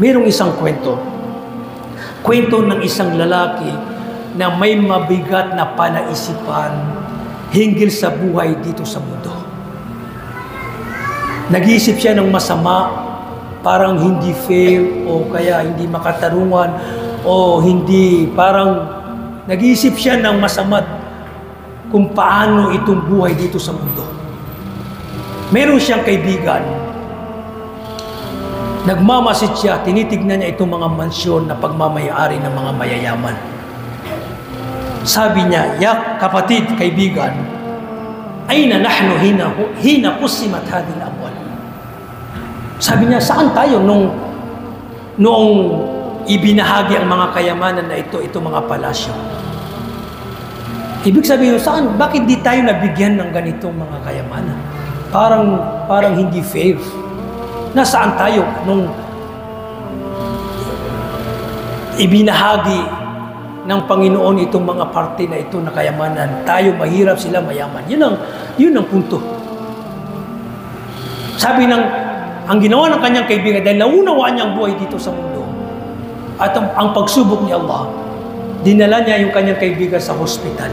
Mayroong isang kwento. Kwento ng isang lalaki na may mabigat na panaisipan hinggil sa buhay dito sa mundo. Nag-iisip siya ng masama, parang hindi fair o kaya hindi makatarungan o hindi, parang nag-iisip siya ng masama kung paano itong buhay dito sa mundo. Meron siyang kaibigan. Nagmamasid siya, tinitignan niya itong mga mansyon na pagmamayari ng mga mayayaman. Sabi niya, "Ya kapatid, kaibigan, ayna nahnu hina qusimat hadhihi al-amwal?" Sabi niya, saan tayo noong ibinahagi ang mga kayamanan na ito mga palasyo? Ibig sabihin, saan? Bakit di tayo nabigyan ng ganitong mga kayamanan? Parang hindi fair. Nasaan tayo nung ibinahagi ng Panginoon itong mga parte na ito na kayamanan? Tayo mahirap, sila mayaman. Yun ang punto. Sabi ang ginawa ng kanyang kaibigan, dahil naunawaan niya ang buhay dito sa mundo at ang pagsubok ni Allah, dinala niya yung kanyang kaibigan sa hospital.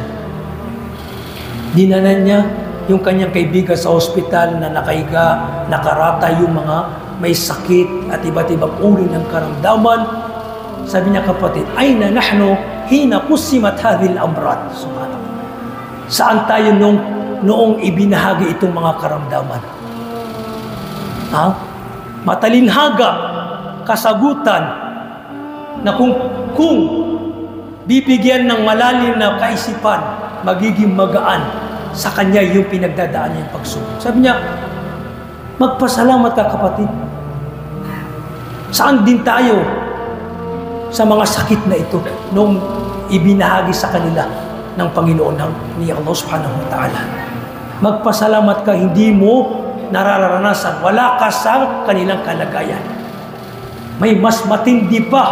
Dinala niya yung kanyang kaibigan sa hospital na nakahiga, nakarata yung mga may sakit at iba't ibang uri ng karamdaman. Sabi niya, kapatid, ayna nahnu hina qusimat hadhihi al-amrad? Subhanallah. Saan tayo noong ibinahagi itong mga karamdaman? Matalinhaga, kasagutan na kung bibigyan ng malalim na kaisipan, magiging magaan sa kanya yung pinagdadaan niya yung pagsubok. Sabi niya, magpasalamat ka, kapatid. Saan din tayo sa mga sakit na ito nung ibinahagi sa kanila ng Panginoon ni Allah subhanahu wa ta'ala? Magpasalamat ka, hindi mo nararanasan, wala ka sa kanilang kalagayan. May mas matindi pa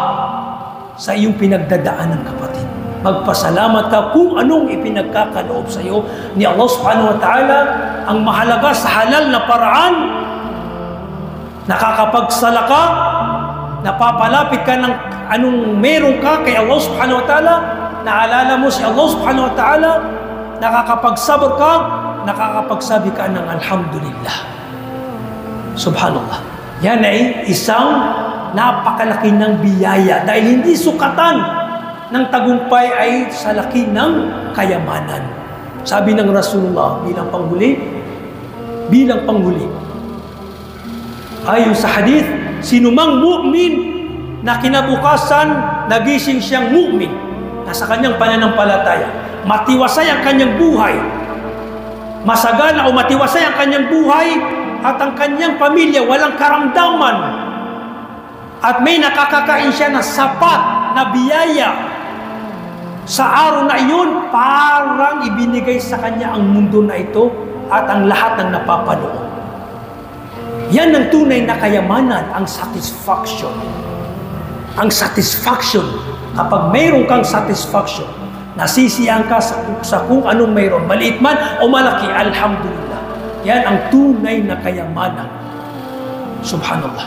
sa iyong pinagdadaanan, kapatid. Magpasalamat ka kung anong ipinagkakaloob sa iyo ni Allah subhanahu wa ta'ala. Ang mahalaga sa halal na paraan, nakakapagsala ka, napapalapit ka ng anong meron ka kay Allah subhanahu wa ta'ala, naalala mo si Allah subhanahu wa ta'ala, nakakapagsabot ka, nakakapagsabi ka ng alhamdulillah. Subhanallah. Yan ay isang napakalaki ng biyaya dahil hindi sukatan ng tagumpay ay sa laki ng kayamanan. Sabi ng Rasulullah bilang panghuli, ayon sa hadith, sinumang mu'min na kinabukasan nagising siyang mu'min na sa kanyang pananampalataya, matiwasay ang kanyang buhay, masagana o matiwasay ang kanyang buhay at ang kanyang pamilya walang karamdaman at may nakakakain siya na sapat na biyaya sa araw na iyon, parang ibinigay sa kanya ang mundo na ito at ang lahat ng napapanood. Yan ang tunay na kayamanan, ang satisfaction. Ang satisfaction, kapag mayroon kang satisfaction, nasisiyahan ka sa kung anong mayroon, maliit man o malaki, alhamdulillah. Yan ang tunay na kayamanan. Subhanallah.